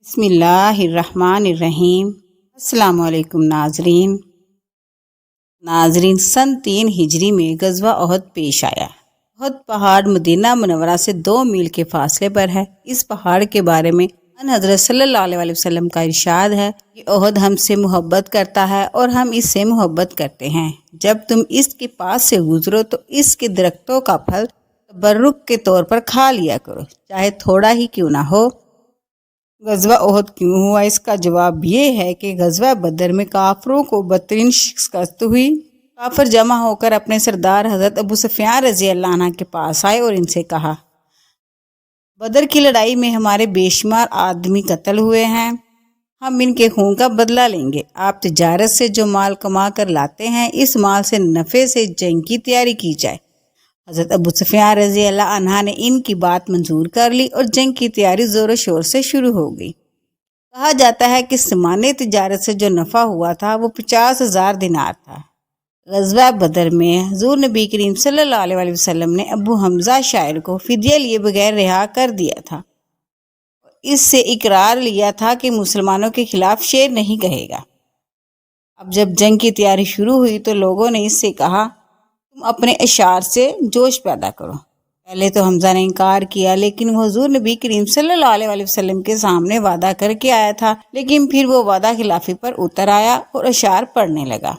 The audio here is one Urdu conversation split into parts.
بسم اللہ الرحمن الرحیم۔ السلام علیکم ناظرین، سن 3 ہجری میں غزوہ احد پیش آیا۔ احد پہاڑ مدینہ منورہ سے 2 میل کے فاصلے پر ہے۔ اس پہاڑ کے بارے میں ان حضرت صلی اللہ علیہ وسلم کا ارشاد ہے کہ احد ہم سے محبت کرتا ہے اور ہم اس سے محبت کرتے ہیں۔ جب تم اس کے پاس سے گزرو تو اس کے درختوں کا پھل تبرک کے طور پر کھا لیا کرو، چاہے تھوڑا ہی کیوں نہ ہو۔ غزوہ احد کیوں ہوا؟ اس کا جواب یہ ہے کہ غزوہ بدر میں کافروں کو بدترین شکست ہوئی۔ کافر جمع ہو کر اپنے سردار حضرت ابو سفیان رضی اللہ عنہ کے پاس آئے اور ان سے کہا، بدر کی لڑائی میں ہمارے بے شمار آدمی قتل ہوئے ہیں، ہم ان کے خون کا بدلہ لیں گے۔ آپ تجارت سے جو مال کما کر لاتے ہیں، اس مال سے نفع سے جنگ کی تیاری کی جائے۔ حضرت ابو سفیان رضی اللہ عنہ نے ان کی بات منظور کر لی اور جنگ کی تیاری زور و شور سے شروع ہو گئی۔ کہا جاتا ہے کہ سامان تجارت سے جو نفع ہوا تھا وہ 50,000 دینار تھا۔ غزوہ بدر میں حضور نبی کریم صلی اللہ علیہ وسلم نے ابو حمزہ شاعر کو فدیہ لیے بغیر رہا کر دیا تھا۔ اس سے اقرار لیا تھا کہ مسلمانوں کے خلاف شعر نہیں کہے گا۔ اب جب جنگ کی تیاری شروع ہوئی تو لوگوں نے اس سے کہا، تم اپنے اشعار سے جوش پیدا کرو۔ پہلے تو حمزہ نے انکار کیا، لیکن وہ حضور نبی کریم صلی اللہ علیہ وسلم کے سامنے وعدہ کر کے آیا تھا، لیکن پھر وہ وعدہ خلافی پر اتر آیا اور اشعار پڑھنے لگا۔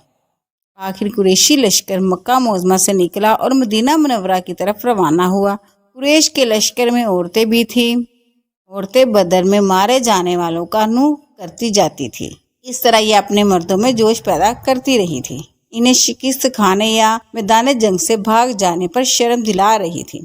آخر قریشی لشکر مکہ معظمہ سے نکلا اور مدینہ منورہ کی طرف روانہ ہوا۔ قریش کے لشکر میں عورتیں بھی تھیں۔ عورتیں بدر میں مارے جانے والوں کا نو کرتی جاتی تھی۔ اس طرح یہ اپنے مردوں میں جوش پیدا کرتی رہی تھی۔ انہیں شکست کھانے یا میدان جنگ سے بھاگ جانے پر شرم دلا رہی تھی۔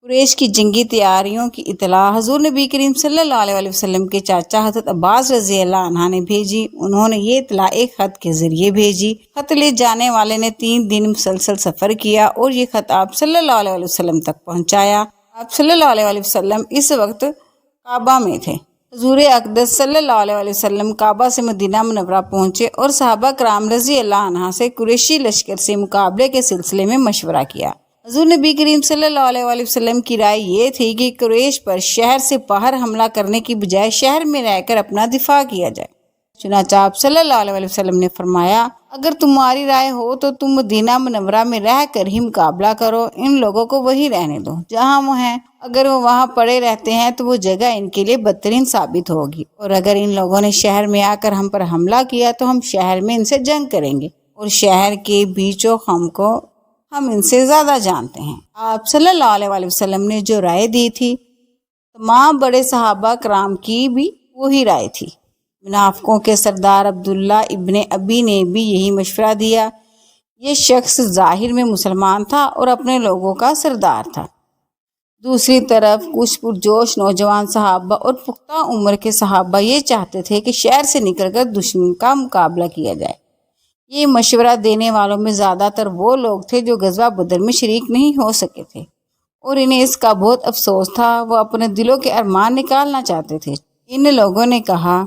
قریش کی جنگی تیاریوں کی اطلاع حضور نبی کریم صلی اللہ علیہ وسلم کے چاچا حضرت عباس رضی اللہ عنہ نے بھیجی۔ انہوں نے یہ اطلاع ایک خط کے ذریعے بھیجی۔ خط لے جانے والے نے 3 دن مسلسل سفر کیا اور یہ خط آپ صلی اللہ علیہ وسلم تک پہنچایا۔ آپ صلی اللہ علیہ وسلم اس وقت کعبہ میں تھے۔ حضور اقدس صلی اللہ علیہ وسلم کعبہ سے مدینہ منورہ پہنچے اور صحابہ کرام رضی اللہ عنہ سے قریشی لشکر سے مقابلے کے سلسلے میں مشورہ کیا۔ حضور نبی کریم صلی اللہ علیہ وسلم کی رائے یہ تھی کہ قریش پر شہر سے باہر حملہ کرنے کی بجائے شہر میں رہ کر اپنا دفاع کیا جائے۔ چنانچہ آپ صلی اللہ علیہ وسلم نے فرمایا، اگر تمہاری رائے ہو تو تم مدینہ منورہ میں رہ کر ہی مقابلہ کرو، ان لوگوں کو وہی رہنے دو جہاں وہ ہیں۔ اگر وہ وہاں پڑے رہتے ہیں تو وہ جگہ ان کے لیے بدترین ثابت ہوگی، اور اگر ان لوگوں نے شہر میں آ کر ہم پر حملہ کیا تو ہم شہر میں ان سے جنگ کریں گے، اور شہر کے بیچ و خم کو ہم ان سے زیادہ جانتے ہیں۔ آپ صلی اللہ علیہ وسلم نے جو رائے دی تھی، تمام بڑے صحابہ کرام کی بھی وہی رائے تھی۔ منافقوں کے سردار عبداللہ ابن ابی نے بھی یہی مشورہ دیا۔ یہ شخص ظاہر میں مسلمان تھا اور اپنے لوگوں کا سردار تھا۔ دوسری طرف کچھ پرجوش نوجوان صحابہ اور پختہ عمر کے صحابہ یہ چاہتے تھے کہ شہر سے نکل کر دشمن کا مقابلہ کیا جائے۔ یہ مشورہ دینے والوں میں زیادہ تر وہ لوگ تھے جو غزوہ بدر میں شریک نہیں ہو سکے تھے، اور انہیں اس کا بہت افسوس تھا۔ وہ اپنے دلوں کے ارمان نکالنا چاہتے تھے۔ ان لوگوں نے کہا،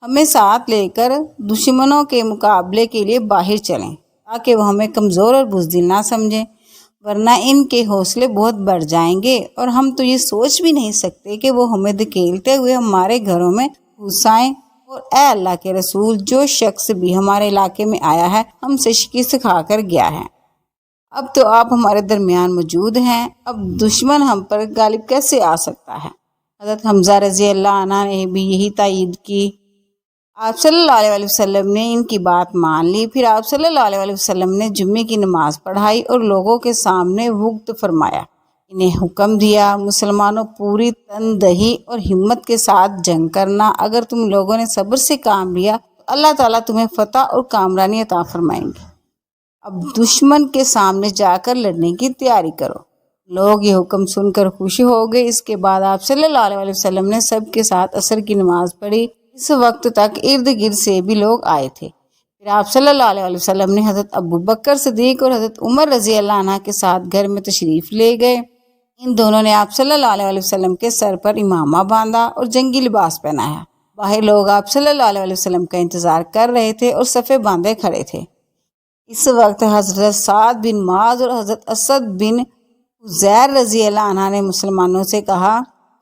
ہمیں ساتھ لے کر دشمنوں کے مقابلے کے لیے باہر چلیں تاکہ وہ ہمیں کمزور اور بزدل نہ سمجھیں، ورنہ ان کے حوصلے بہت بڑھ جائیں گے، اور ہم تو یہ سوچ بھی نہیں سکتے کہ وہ ہمیں دھکیلتے ہوئے ہمارے گھروں میں گھس آئیں۔ اور اے اللہ کے رسول، جو شخص بھی ہمارے علاقے میں آیا ہے ہم سے شکست کھا کر گیا ہے۔ اب تو آپ ہمارے درمیان موجود ہیں، اب دشمن ہم پر غالب کیسے آ سکتا ہے؟ حضرت حمزہ رضی اللہ عنہ نے بھی یہی تائید کی۔ آپ صلی اللہ علیہ وسلم نے ان کی بات مان لی۔ پھر آپ صلی اللہ علیہ وسلم نے جمعے کی نماز پڑھائی اور لوگوں کے سامنے وقت فرمایا۔ انہیں حکم دیا، مسلمانوں، پوری تندہی اور ہمت کے ساتھ جنگ کرنا۔ اگر تم لوگوں نے صبر سے کام لیا تو اللہ تعالیٰ تمہیں فتح اور کامرانی عطا فرمائیں گے۔ اب دشمن کے سامنے جا کر لڑنے کی تیاری کرو۔ لوگ یہ حکم سن کر خوشی ہو گئے۔ اس کے بعد آپ صلی اللہ علیہ وسلم نے سب کے ساتھ عصر کی نماز پڑھی۔ اس وقت تک ارد گرد سے بھی لوگ آئے تھے۔ پھر آپ صلی اللہ علیہ وسلم نے حضرت ابو بکر صدیق اور حضرت عمر رضی اللہ عنہ کے ساتھ گھر میں تشریف لے گئے۔ ان دونوں نے آپ صلی اللہ علیہ وسلم کے سر پر امامہ باندھا اور جنگی لباس پہنایا۔ باہر لوگ آپ صلی اللہ علیہ وسلم کا انتظار کر رہے تھے اور صفیں باندھے کھڑے تھے۔ اس وقت حضرت سعد بن معاذ اور حضرت اسد بن عزیر رضی اللہ عنہ نے مسلمانوں سے کہا،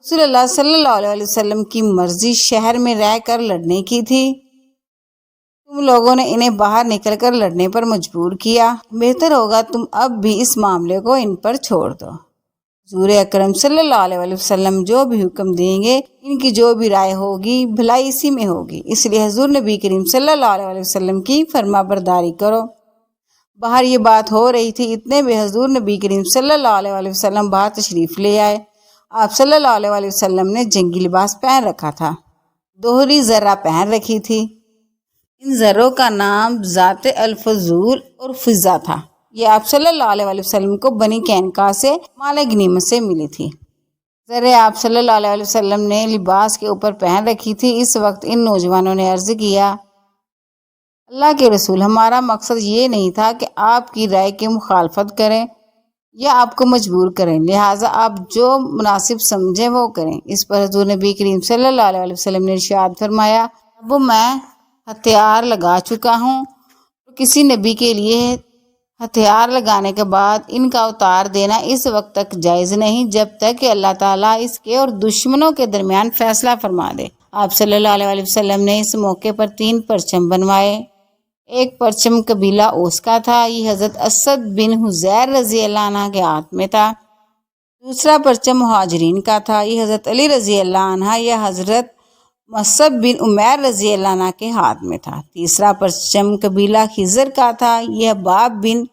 رسول اللہ صلی اللہ علیہ وسلم کی مرضی شہر میں رہ کر لڑنے کی تھی، تم لوگوں نے انہیں باہر نکل کر لڑنے پر مجبور کیا، بہتر ہوگا تم اب بھی اس معاملے کو ان پر چھوڑ دو۔ حضور اکرم صلی اللہ علیہ وسلم جو بھی حکم دیں گے، ان کی جو بھی رائے ہوگی بھلائی اسی میں ہوگی، اس لیے حضور نبی کریم صلی اللہ علیہ وسلم کی فرما برداری کرو۔ باہر یہ بات ہو رہی تھی، اتنے میں حضور نبی کریم صلی اللہ علیہ وسلم باہر تشریف لے آئے۔ آپ صلی اللہ علیہ وسلم نے جنگی لباس پہن رکھا تھا، دوہری ذرہ پہن رکھی تھی۔ ان ذروں کا نام ذات الفضول اور فضہ تھا۔ یہ آپ صلی اللہ علیہ وسلم کو بنی قینقاع سے مال غنیمت سے ملی تھی۔ ذرے آپ صلی اللہ علیہ وسلم نے لباس کے اوپر پہن رکھی تھی۔ اس وقت ان نوجوانوں نے عرض کیا، اللہ کے رسول، ہمارا مقصد یہ نہیں تھا کہ آپ کی رائے کی مخالفت کریں یا آپ کو مجبور کریں، لہٰذا آپ جو مناسب سمجھیں وہ کریں۔ اس پر حضور نبی کریم صلی اللہ علیہ وسلم نے ارشاد فرمایا، اب میں ہتھیار لگا چکا ہوں، تو کسی نبی کے لیے ہتھیار لگانے کے بعد ان کا اتار دینا اس وقت تک جائز نہیں جب تک کہ اللہ تعالیٰ اس کے اور دشمنوں کے درمیان فیصلہ فرما دے۔ آپ صلی اللہ علیہ وسلم نے اس موقع پر 3 پرچم بنوائے۔ ایک پرچم قبیلہ اوس کا تھا، یہ حضرت اسد بن حذیر رضی اللہ عنہ کے ہاتھ میں تھا۔ دوسرا پرچم مہاجرین کا تھا، یہ حضرت علی رضی اللہ عنہ یا حضرت مصعب بن عمیر رضی اللہ عنہ کے ہاتھ میں تھا۔ تیسرا پرچم قبیلہ خضر کا تھا، یہ حباب بن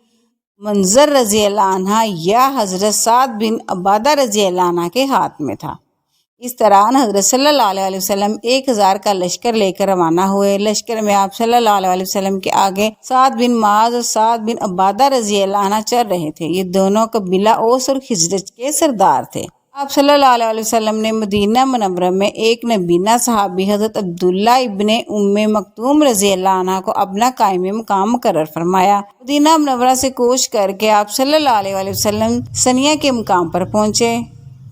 منظر رضی اللہ عنہ یا حضرت سعد بن عبادہ رضی اللہ عنہ کے ہاتھ میں تھا۔ اس طرح حضرت صلی اللہ علیہ وسلم 1000 کا لشکر لے کر روانہ ہوئے۔ لشکر میں آپ صلی اللہ علیہ وسلم کے آگے سعد بن معاذ اور سعد بن عبادہ رضی اللہ عنہ چل رہے تھے۔ یہ دونوں قبیلہ اوس اور خزرج کے سردار تھے۔ آپ صلی اللہ علیہ وسلم نے مدینہ منورہ میں ایک نبینہ صحابی حضرت عبداللہ ابن ام مکتوم رضی اللہ عنہ کو اپنا قائم مقام مقرر فرمایا۔ مدینہ منورہ سے کوچ کر کے آپ صلی اللہ علیہ وسلم ثنیہ کے مقام پر پہنچے،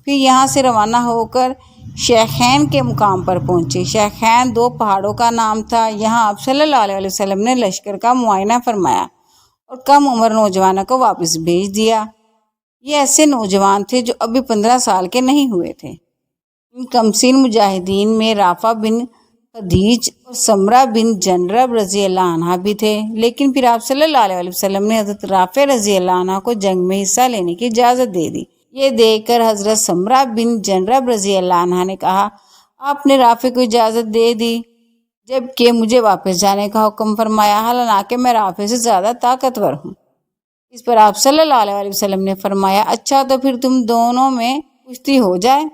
پھر یہاں سے روانہ ہو کر شیخین کے مقام پر پہنچے۔ شیخین 2 پہاڑوں کا نام تھا۔ یہاں آپ صلی اللہ علیہ وسلم نے لشکر کا معائنہ فرمایا اور کم عمر نوجوانوں کو واپس بھیج دیا۔ یہ ایسے نوجوان تھے جو ابھی 15 سال کے نہیں ہوئے تھے۔ ان کمسین مجاہدین میں رافع بن خدیج اور سمرہ بن جندب رضی اللہ عنہ بھی تھے، لیکن پھر آپ صلی اللہ علیہ وسلم نے حضرت رافع رضی اللہ عنہ کو جنگ میں حصہ لینے کی اجازت دے دی۔ یہ دیکھ کر حضرت سمرہ بن جندب رضی اللہ عنہ نے کہا، آپ نے رافع کو اجازت دے دی جبکہ مجھے واپس جانے کا حکم فرمایا، حالانکہ میں رافع سے زیادہ طاقتور ہوں۔ اس پر آپ صلی اللہ علیہ وسلم نے فرمایا، اچھا تو پھر تم دونوں میں کشتی ہو جائے۔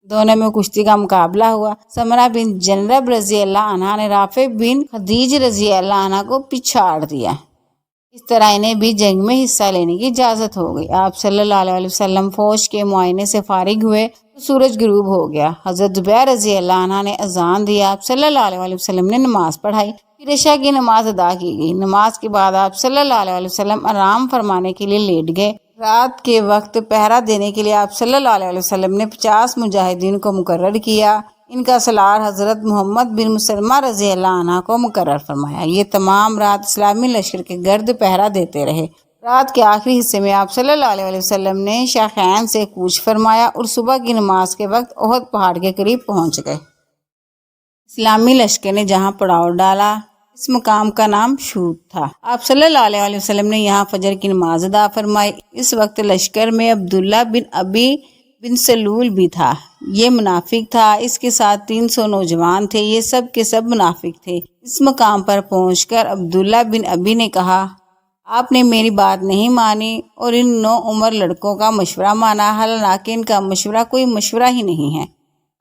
دونوں میں کشتی کا مقابلہ ہوا۔ سمرہ بن جندب رضی اللہ عنہ نے رافع بن خدیج رضی اللہ عنہ کو پچھاڑ دیا۔ اس طرح انہیں بھی جنگ میں حصہ لینے کی اجازت ہو گئی۔ آپ صلی اللہ علیہ وسلم فوج کے معائنے سے فارغ ہوئے تو سورج غروب ہو گیا۔ حضرت زبیر رضی اللہ عنہ نے اذان دیا۔ آپ صلی اللہ علیہ وسلم نے نماز پڑھائی، پھر عشاء کی نماز ادا کی گئی۔ نماز کے بعد آپ صلی اللہ علیہ وسلم آرام فرمانے کے لیے لیٹ گئے۔ رات کے وقت پہرا دینے کے لیے آپ صلی اللہ علیہ وسلم نے 50 مجاہدین کو مقرر کیا۔ ان کا سالار حضرت محمد بن مسلمہ رضی اللہ عنہ کو مقرر فرمایا۔ یہ تمام رات اسلامی لشکر کے گرد پہرا دیتے رہے۔ رات کے آخری حصے میں آپ صلی اللہ علیہ وسلم نے شیخین سے کوچ فرمایا اور صبح کی نماز کے وقت احد پہاڑ کے قریب پہنچ گئے۔ اسلامی لشکر نے جہاں پڑاؤ ڈالا اس مقام کا نام شوط تھا۔ آپ صلی اللہ علیہ وسلم نے یہاں فجر کی نماز ادا فرمائی۔ اس وقت لشکر میں عبداللہ بن ابی بن سلول بھی تھا، یہ منافق تھا۔ اس کے ساتھ 300 نوجوان تھے، یہ سب کے سب منافق تھے۔ اس مقام پر پہنچ کر عبداللہ بن ابی نے کہا، آپ نے میری بات نہیں مانی اور ان 9 عمر لڑکوں کا مشورہ مانا، حالانکہ ان کا مشورہ کوئی مشورہ ہی نہیں ہے۔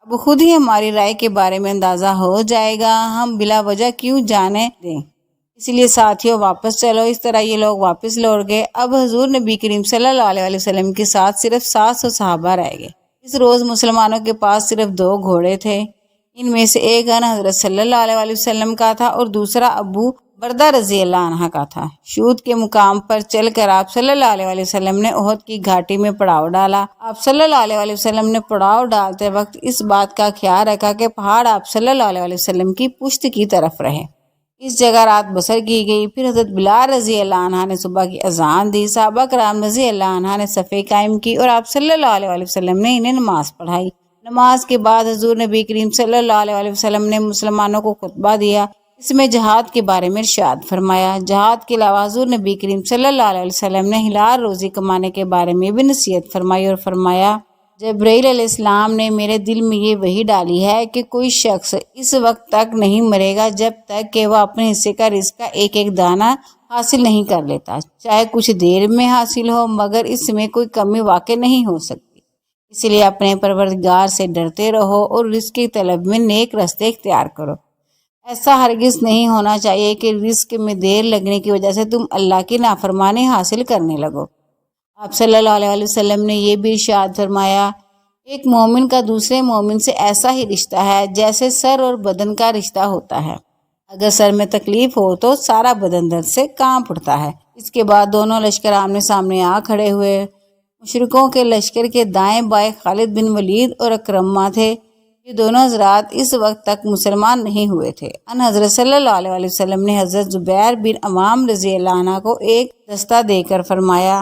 اب خود ہی ہماری رائے کے بارے میں اندازہ ہو جائے گا، ہم بلا وجہ کیوں جانے دیں، اس لیے ساتھیوں واپس چلو۔ اس طرح یہ لوگ واپس لوٹ گئے۔ اب حضور نبی کریم صلی اللہ علیہ وسلم کے ساتھ صرف 700 صحابہ رہ گئے۔ اس روز مسلمانوں کے پاس صرف 2 گھوڑے تھے۔ ان میں سے ایک حضرت صلی اللہ علیہ وسلم کا تھا اور دوسرا ابو بردہ رضی اللہ عنہ کا تھا۔ شوط کے مقام پر چل کر آپ صلی اللہ علیہ وسلم نے احد کی گھاٹی میں پڑاؤ ڈالا۔ آپ صلی اللہ علیہ وسلم نے پڑاؤ ڈالتے وقت اس بات کا خیال رکھا کہ پہاڑ آپ صلی اللہ علیہ وسلم کی پشت کی طرف رہے۔ اس جگہ رات بسر کی گئی۔ پھر حضرت بلال رضی اللہ عنہ نے صبح کی اذان دی۔ صحابہ کرام رضی اللہ عنہ نے صفیں قائم کی اور آپ صلی اللہ علیہ وسلم نے انہیں نماز پڑھائی۔ نماز کے بعد حضور نبی کریم صلی اللہ علیہ وسلم نے مسلمانوں کو خطبہ دیا۔ اس میں جہاد کے بارے میں ارشاد فرمایا۔ جہاد کے علاوہ حضور نبی کریم صلی اللہ علیہ وسلم نے حلال روزی کمانے کے بارے میں بھی نصیحت فرمائی اور فرمایا، جبرائیل علیہ السلام نے میرے دل میں یہ وحی ڈالی ہے کہ کوئی شخص اس وقت تک نہیں مرے گا جب تک کہ وہ اپنے حصے کا رزق کا ایک ایک دانہ حاصل نہیں کر لیتا، چاہے کچھ دیر میں حاصل ہو، مگر اس میں کوئی کمی واقع نہیں ہو سکتی۔ اس لیے اپنے پروردگار سے ڈرتے رہو اور رزق کی طلب میں نیک راستے اختیار کرو۔ ایسا ہرگز نہیں ہونا چاہیے کہ رزق میں دیر لگنے کی وجہ سے تم اللہ کی نافرمانی حاصل کرنے لگو۔ آپ صلی اللہ علیہ وسلم نے یہ بھی ارشاد فرمایا، ایک مومن کا دوسرے مومن سے ایسا ہی رشتہ ہے جیسے سر اور بدن کا رشتہ ہوتا ہے۔ اگر سر میں تکلیف ہو تو سارا بدن درد سے کانپ اٹھتا ہے۔ اس کے بعد دونوں لشکر آمنے سامنے آ کھڑے ہوئے۔ مشرکوں کے لشکر کے دائیں بائیں خالد بن ولید اور اکرمہ تھے۔ یہ دونوں حضرات اس وقت تک مسلمان نہیں ہوئے تھے۔ ان حضرت صلی اللہ علیہ وسلم نے حضرت زبیر بن عوام رضی اللہ عنہ کو ایک دستہ دے کر فرمایا،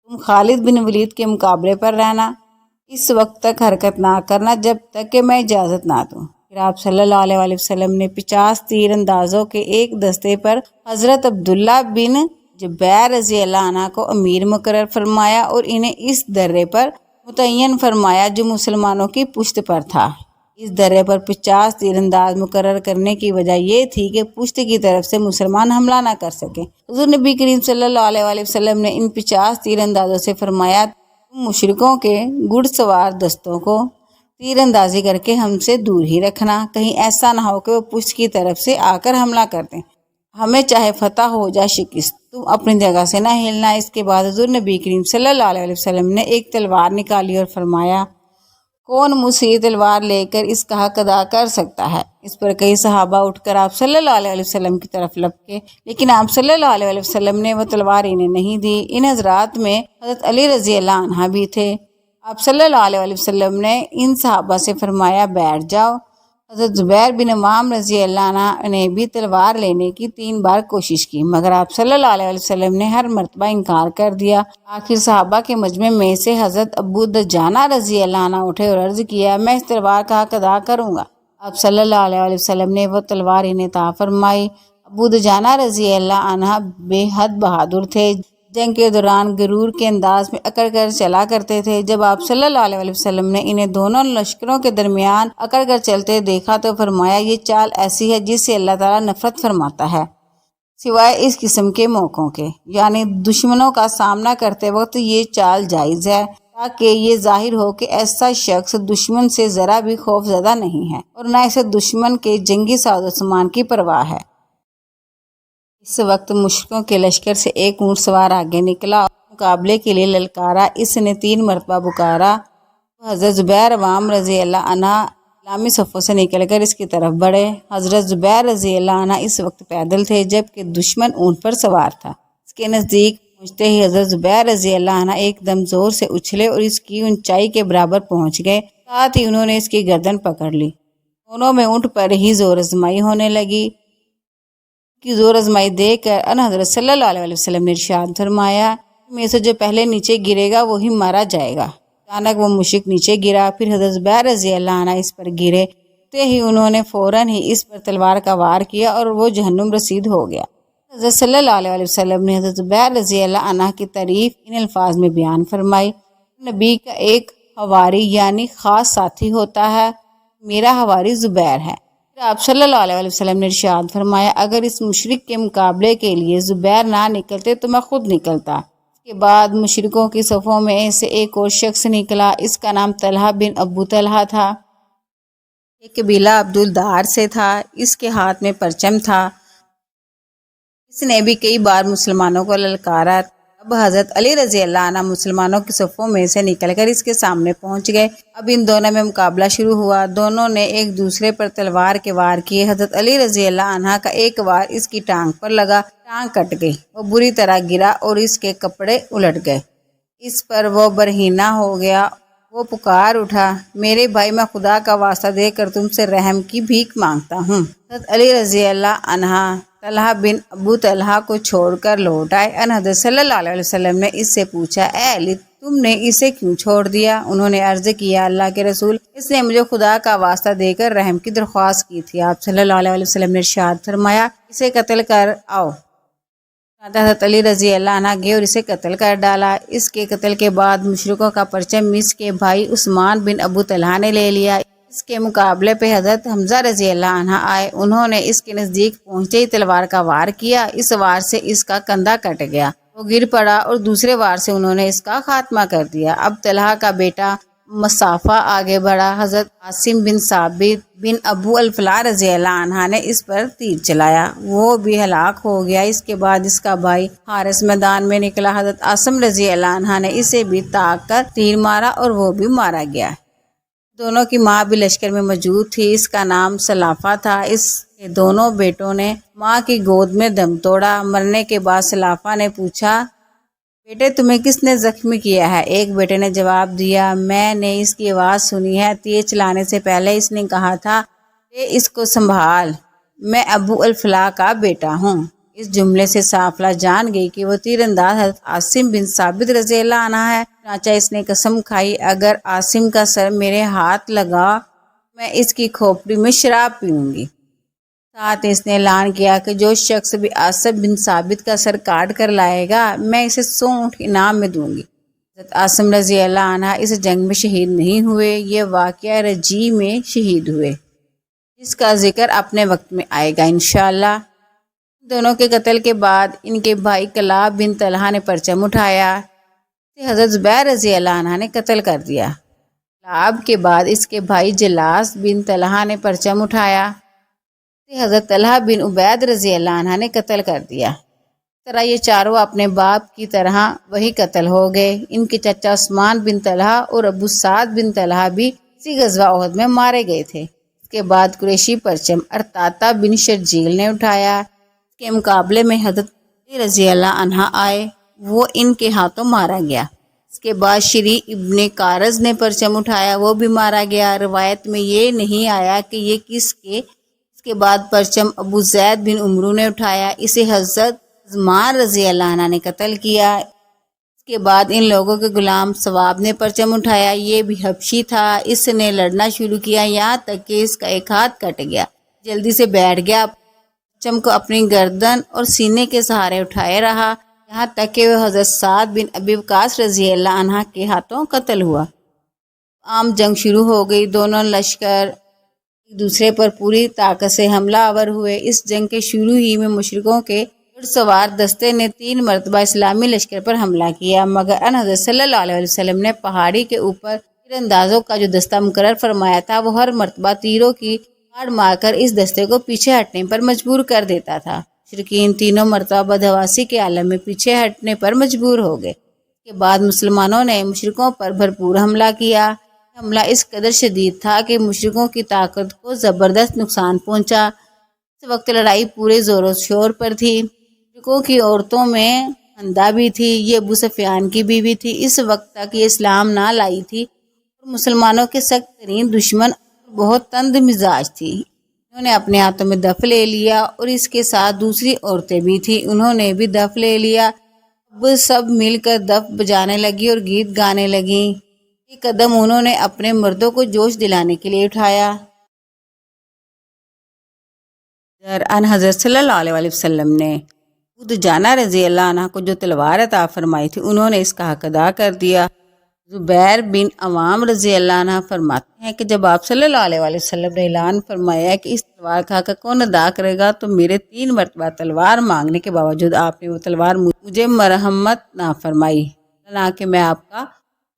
تم خالد بن ولید کے مقابلے پر رہنا، اس وقت تک حرکت نہ کرنا جب تک کہ میں اجازت نہ دوں۔ پھر آپ صلی اللہ علیہ وسلم نے 50 تیر اندازوں کے ایک دستے پر حضرت عبداللہ بن جبیر رضی اللہ عنہ کو امیر مقرر فرمایا اور انہیں اس درے پر متعین فرمایا جو مسلمانوں کی پشت پر تھا۔ اس درے پر 50 تیر انداز مقرر کرنے کی وجہ یہ تھی کہ پشت کی طرف سے مسلمان حملہ نہ کر سکیں۔ حضور نبی کریم صلی اللہ علیہ وسلم نے ان 50 تیر اندازوں سے فرمایا، تم مشرکوں کے گھڑ سوار دستوں کو تیر اندازی کر کے ہم سے دور ہی رکھنا، کہیں ایسا نہ ہو کہ وہ پشت کی طرف سے آ کر حملہ کر دیں، ہمیں چاہے فتح ہو جائے شکست، تم اپنی جگہ سے نہ ہلنا۔ اس کے بعد حضور نبی کریم صلی اللہ علیہ وسلم نے ایک تلوار نکالی اور فرمایا، کون مجھ سے یہ تلوار لے کر اس کا حق ادا کر سکتا ہے؟ اس پر کئی صحابہ اٹھ کر آپ صلی اللہ علیہ وسلم کی طرف لپکے، لیکن آپ صلی اللہ علیہ وسلم نے وہ تلوار انہیں نہیں دی۔ ان حضرات میں حضرت علی رضی اللہ عنہ بھی تھے۔ آپ صلی اللہ علیہ وسلم نے ان صحابہ سے فرمایا، بیٹھ جاؤ۔ حضرت زبیر بن عوام رضی اللہ عنہ نے بھی تلوار لینے کی 3 بار کوشش کی، مگر آپ صلی اللہ علیہ وسلم نے ہر مرتبہ انکار کر دیا۔ آخر صحابہ کے مجمع میں سے حضرت ابو دجانہ رضی اللہ عنہ اٹھے اور عرض کیا، میں اس تلوار کا حق ادا کروں گا۔ آپ صلی اللہ علیہ وسلم نے وہ تلوار انہیں عطا فرمائی۔ ابو دجانہ رضی اللہ عنہ بے حد بہادر تھے، جنگ کے دوران غرور کے انداز میں اکڑ کر چلا کرتے تھے۔ جب آپ صلی اللہ علیہ وسلم نے انہیں دونوں لشکروں کے درمیان اکڑ کر چلتے دیکھا تو فرمایا، یہ چال ایسی ہے جس سے اللہ تعالیٰ نفرت فرماتا ہے، سوائے اس قسم کے موقعوں کے، یعنی دشمنوں کا سامنا کرتے وقت یہ چال جائز ہے، تاکہ یہ ظاہر ہو کہ ایسا شخص دشمن سے ذرا بھی خوف زدہ نہیں ہے اور نہ اسے دشمن کے جنگی ساز و سامان کی پرواہ ہے۔ اس وقت مشرکوں کے لشکر سے ایک اونٹ سوار آگے نکلا اور مقابلے کے لیے للکارا۔ اس نے 3 مرتبہ پکارا۔ حضرت زبیر عوام رضی اللہ عنہ اسلامی صفوں سے نکل کر اس کی طرف بڑھے۔ حضرت زبیر رضی اللہ عنہ اس وقت پیدل تھے جبکہ دشمن اونٹ پر سوار تھا۔ اس کے نزدیک پہنچتے ہی حضرت زبیر رضی اللہ عنہ ایک دم زور سے اچھلے اور اس کی اونچائی کے برابر پہنچ گئے، ساتھ ہی انہوں نے اس کی گردن پکڑ لی۔ دونوں میں اونٹ پر ہی زور آزمائی ہونے لگی۔ کی زور آزمائی دیکھ کر ان حضرت صلی اللہ علیہ وسلم نے ارشاد فرمایا، میں سے جو پہلے نیچے گرے گا وہی مارا جائے گا۔ اچانک وہ مشرک نیچے گرا، پھر حضرت زبیر رضی اللہ عنہ اس پر گرے تے ہی انہوں نے فوراً ہی اس پر تلوار کا وار کیا اور وہ جہنم رسید ہو گیا۔ حضرت صلی اللہ علیہ وسلم نے حضرت زبیر رضی اللہ عنہ کی تعریف ان الفاظ میں بیان فرمائی، نبی کا ایک حواری یعنی خاص ساتھی ہوتا ہے، میرا حواری زبیر ہے۔ پھر آپ صلی اللہ علیہ وسلم نے ارشاد فرمایا، اگر اس مشرک کے مقابلے کے لیے زبیر نہ نکلتے تو میں خود نکلتا۔ اس کے بعد مشرکوں کی صفوں میں سے ایک اور شخص نکلا، اس کا نام طلحہ بن ابو طلحہ تھا، ایک قبیلہ عبدالدار سے تھا، اس کے ہاتھ میں پرچم تھا۔ اس نے بھی کئی بار مسلمانوں کو للکارا۔ اب حضرت علی رضی اللہ عنہ مسلمانوں کی صفوں میں سے نکل کر اس کے سامنے پہنچ گئے۔ اب ان دونوں میں مقابلہ شروع ہوا، دونوں نے ایک دوسرے پر تلوار کے وار کیے۔ حضرت علی رضی اللہ عنہ کا ایک وار اس کی ٹانگ پر لگا، ٹانگ کٹ گئی، وہ بری طرح گرا اور اس کے کپڑے الٹ گئے۔ اس پر وہ برہنہ ہو گیا، وہ پکار اٹھا، میرے بھائی میں خدا کا واسطہ دے کر تم سے رحم کی بھیک مانگتا ہوں۔ حضرت علی رضی اللہ عنہ طلحہ بن ابو طلحہ کو چھوڑ کر لوٹ آئے۔ حضرت صلی اللہ علیہ وسلم نے اس سے پوچھا، اے علی تم نے اسے کیوں چھوڑ دیا؟ انہوں نے عرض کیا اللہ کے رسول، اس نے مجھے خدا کا واسطہ دے کر رحم کی درخواست کی تھی۔ آپ صلی اللہ علیہ وسلم نے ارشاد فرمایا اسے قتل کر آؤ۔ حضرت علی رضی اللہ عنہ گئے اور اسے قتل کر ڈالا۔ اس کے قتل کے بعد مشرکوں کا پرچم اس کے بھائی عثمان بن ابو طلحہ نے لے لیا۔ اس کے مقابلے پہ حضرت حمزہ رضی اللہ عنہ آئے، انہوں نے اس کے نزدیک پہنچتے ہی تلوار کا وار کیا، اس وار سے اس کا کندھا کٹ گیا، وہ گر پڑا اور دوسرے وار سے انہوں نے اس کا خاتمہ کر دیا۔ اب طلحہ کا بیٹا مصافہ آگے بڑھا، حضرت عاصم بن ثابت بن ابو الفلاح رضی اللہ عنہ نے اس پر تیر چلایا، وہ بھی ہلاک ہو گیا۔ اس کے بعد اس کا بھائی حارث میدان میں نکلا، حضرت عاصم رضی اللہ عنہ نے اسے بھی طاق کر تیر مارا اور وہ بھی مارا گیا۔ دونوں کی ماں بھی لشکر میں موجود تھی، اس کا نام سلافہ تھا۔ اس کے دونوں بیٹوں نے ماں کی گود میں دم توڑا۔ مرنے کے بعد سلافہ نے پوچھا بیٹے تمہیں کس نے زخمی کیا ہے؟ ایک بیٹے نے جواب دیا میں نے اس کی آواز سنی ہے، تیر چلانے سے پہلے اس نے کہا تھا کہ اس کو سنبھال، میں ابو الفلاح کا بیٹا ہوں۔ اس جملے سے سافلہ جان گئی کہ وہ تیر انداز حضرت عاصم بن ثابت رضی اللہ عنہ ہے، چنانچہ اس نے قسم کھائی اگر عاصم کا سر میرے ہاتھ لگا میں اس کی کھوپڑی میں شراب پیوں گی۔ ساتھ اس نے اعلان کیا کہ جو شخص بھی عاصم بن ثابت کا سر کاٹ کر لائے گا میں اسے 100 اونٹ انعام میں دوں گی۔ حضرت عاصم رضی اللہ عنہ اس جنگ میں شہید نہیں ہوئے، یہ واقعہ رجی میں شہید ہوئے، جس کا ذکر اپنے وقت میں آئے گا انشاءاللہ۔ دونوں کے قتل کے بعد ان کے بھائی کلاب بن طلحہ نے پرچم اٹھایا، اسے حضرت زبیر رضی اللہ عنہ نے قتل کر دیا۔ کلاب کے بعد اس کے بھائی جلاس بن طلحہ نے پرچم اٹھایا، حضرت طلحہ بن عبید رضی اللہ عنہ نے قتل کر دیا۔ اس طرح یہ چاروں اپنے باپ کی طرح وہی قتل ہو گئے۔ ان کے چچا عثمان بن طلحہ اور ابو سعد بن طلحہ بھی اسی غزوہ احد میں مارے گئے تھے۔ اس کے بعد قریشی پرچم ارطاطہ بن شرجیل نے اٹھایا، اس کے مقابلے میں حضرت علی رضی اللہ عنہ آئے، وہ ان کے ہاتھوں مارا گیا۔ اس کے بعد شری ابن کارز نے پرچم اٹھایا، وہ بھی مارا گیا۔ روایت میں یہ نہیں آیا کہ یہ کس کے۔ اس کے بعد پرچم ابو زید بن عمرو نے اٹھایا، اسے حضرت عثمان رضی اللہ عنہ نے قتل کیا۔ اس کے بعد ان لوگوں کے غلام ثواب نے پرچم اٹھایا، یہ بھی حبشی تھا، اس نے لڑنا شروع کیا یہاں تک کہ اس کا ایک ہاتھ کٹ گیا، جلدی سے بیٹھ گیا، پرچم کو اپنی گردن اور سینے کے سہارے اٹھائے رہا یہاں تک کہ وہ حضرت سعد بن ابی وقاص رضی اللہ عنہ کے ہاتھوں قتل ہوا۔ عام جنگ شروع ہو گئی، دونوں لشکر ایک دوسرے پر پوری طاقت سے حملہ آور ہوئے۔ اس جنگ کے شروع ہی میں مشرکوں کے گھڑ سوار دستے نے 3 مرتبہ اسلامی لشکر پر حملہ کیا، مگر ان حضرت صلی اللہ علیہ وسلم نے پہاڑی کے اوپر تیر اندازوں کا جو دستہ مقرر فرمایا تھا وہ ہر مرتبہ تیروں کی مار مار کر اس دستے کو پیچھے ہٹنے پر مجبور کر دیتا تھا۔ مشرکین تینوں مرتبہ بدحواسی کے عالم میں پیچھے ہٹنے پر مجبور ہو گئے۔ اس کے بعد مسلمانوں نے مشرکوں پر بھرپور حملہ کیا۔ حملہ اس قدر شدید تھا کہ مشرکوں کی طاقت کو زبردست نقصان پہنچا۔ اس وقت لڑائی پورے زور و شور پر تھی، مشرکوں کی عورتوں میں ہندہ بھی تھی، یہ ابو سفیان کی بیوی تھی، اس وقت تک یہ اسلام نہ لائی تھی اور مسلمانوں کے سخت ترین دشمن بہت تند مزاج تھی۔ انہوں نے اپنے ہاتھوں میں دف لے لیا اور اس کے ساتھ دوسری عورتیں بھی تھیں، انہوں نے بھی دف لے لیا۔ اب سب مل کر دف بجانے لگی اور گیت گانے لگیں۔ یہ قدم انہوں نے اپنے مردوں کو جوش دلانے کے لیے اٹھایا۔ ان حضرت صلی اللہ علیہ وسلم نے جانا رضی اللہ عنہ کو جو تلوار عطا فرمائی تھی انہوں نے اس کا حق ادا کر دیا۔ زبیر بن عوام رضی اللہ عنہ فرماتے ہیں کہ جب آپ صلی اللہ علیہ وسلم نے اعلان فرمایا کہ اس تلوار کا حق کون ادا کرے گا تو میرے 3 مرتبہ تلوار مانگنے کے باوجود آپ نے وہ تلوار مجھے مرحمت نہ فرمائی، نہ کہ میں آپ کا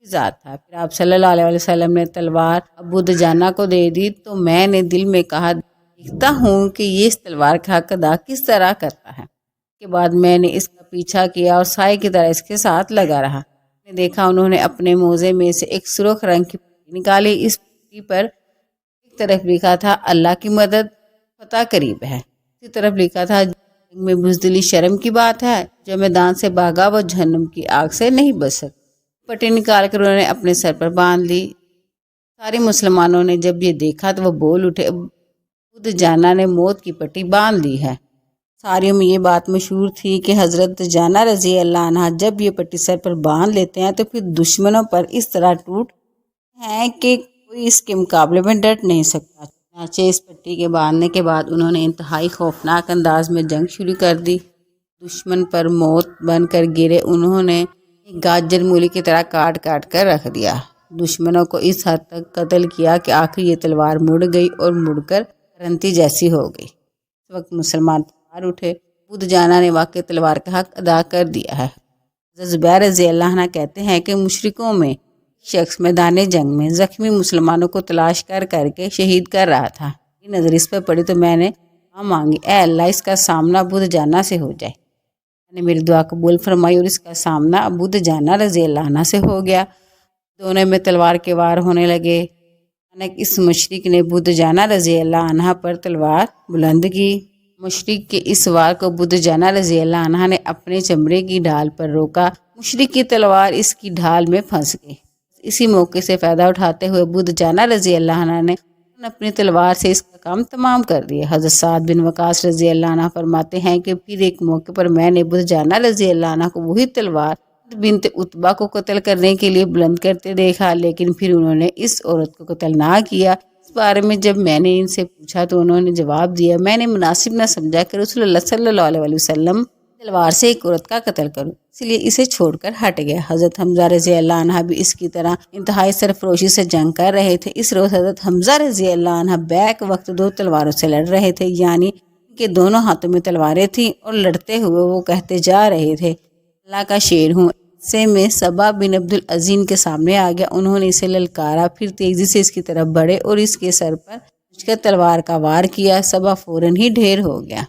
ذات تھا۔ پھر آپ صلی اللہ علیہ وسلم نے تلوار ابو دجانہ کو دے دی تو میں نے دل میں کہا دیکھتا ہوں کہ یہ اس تلوار کا حق ادا کس طرح کرتا ہے۔ اس کے بعد میں نے اس کا پیچھا کیا اور سائے کی طرح اس کے ساتھ لگا رہا۔ میں نے دیکھا انہوں نے اپنے موزے میں سے ایک سرخ رنگ کی پٹی نکالی، اس پٹی پر ایک طرف لکھا تھا اللہ کی مدد فتح قریب ہے، اسی طرف لکھا تھا جنگ میں بزدلی شرم کی بات ہے، جو میدان سے بھاگا وہ جہنم کی آگ سے نہیں بچ سکتا۔ پٹی نکال کر انہوں نے اپنے سر پر باندھ لی۔ سارے مسلمانوں نے جب یہ دیکھا تو وہ بول اٹھے ابو دجانہ نے موت کی پٹی باندھ لی ہے۔ ساریوں میں یہ بات مشہور تھی کہ حضرت جانا رضی اللہ عنہ جب یہ پٹی سر پر باندھ لیتے ہیں تو پھر دشمنوں پر اس طرح ٹوٹ ہیں کہ کوئی اس کے مقابلے میں ڈٹ نہیں سکتا۔ چنانچہ اس پٹی کے باندھنے کے بعد انہوں نے انتہائی خوفناک انداز میں جنگ شروع کر دی۔ دشمن پر موت بن کر گرے انہوں نے ایک گاجر مولی کی طرح کاٹ کاٹ کر رکھ دیا۔ دشمنوں کو اس حد تک قتل کیا کہ آخر یہ تلوار مڑ گئی اور مڑ کر کرنتی جیسی ہو گئی۔ اس وقت مسلمان تلوار اٹھے۔ بدھ جانا نے واقعی تلوار کا حق ادا کر دیا ہے۔ حضرت زبیر رضی اللہ عنہ کہتے ہیں کہ مشرکوں میں شخص میدان جنگ میں زخمی مسلمانوں کو تلاش کر کر کے شہید کر رہا تھا۔ یہ نظر اس پر پڑی تو میں نے دعا مانگی، اے اللہ اس کا سامنا بدھ جانا سے ہو جائے۔ میں نے میری دعا قبول فرمائی اور اس کا سامنا بدھ جانا رضی اللہ عنہ سے ہو گیا۔ دونوں میں تلوار کے وار ہونے لگے۔ اس مشرک نے بدھ جانا رضی اللہ عنہ پر تلوار بلند کی۔ مشرک کے اس وار کو بدھ جانا رضی اللہ عنہ نے اپنے چمڑے کی ڈھال پر روکا۔ مشرک کی تلوار اس کی ڈھال میں پھنس گئی۔ اسی موقع سے فائدہ اٹھاتے ہوئے بدھ جانا رضی اللہ عنہ نے اپنی تلوار سے اس کا کام تمام کر دیا۔ حضرت سعد بن وقاص رضی اللہ عنہ فرماتے ہیں کہ پھر ایک موقع پر میں نے بدھ جانا رضی اللہ عنہ کو وہی تلوار بنت عتبہ کو قتل کرنے کے لیے بلند کرتے دیکھا، لیکن پھر انہوں نے اس عورت کو قتل نہ کیا۔ اس بارے میں جب میں نے ان سے پوچھا تو انہوں نے جواب دیا، میں نے مناسب نہ سمجھا کہ رسول اللہ صلی اللہ علیہ وسلم تلوار سے ایک عورت کا قتل کروں، اس لیے اسے چھوڑ کر ہٹ گیا۔ حضرت حمزہ رضی اللہ عنہ بھی اس کی طرح انتہائی سرفروشی سے جنگ کر رہے تھے۔ اس روز حضرت حمزہ رضی اللہ عنہ بیک وقت دو تلواروں سے لڑ رہے تھے، یعنی ان کے دونوں ہاتھوں میں تلواریں تھیں اور لڑتے ہوئے وہ کہتے جا رہے تھے، اللہ کا شیر ہوں۔ سے میں صبا بن عبد العزین کے سامنے آ گیا۔ انہوں نے اسے للکارا، پھر تیزی سے اس کی طرف بڑھے اور اس کے سر پر کر تلوار کا وار کیا۔ صبا فوراً ہی ڈھیر ہو گیا۔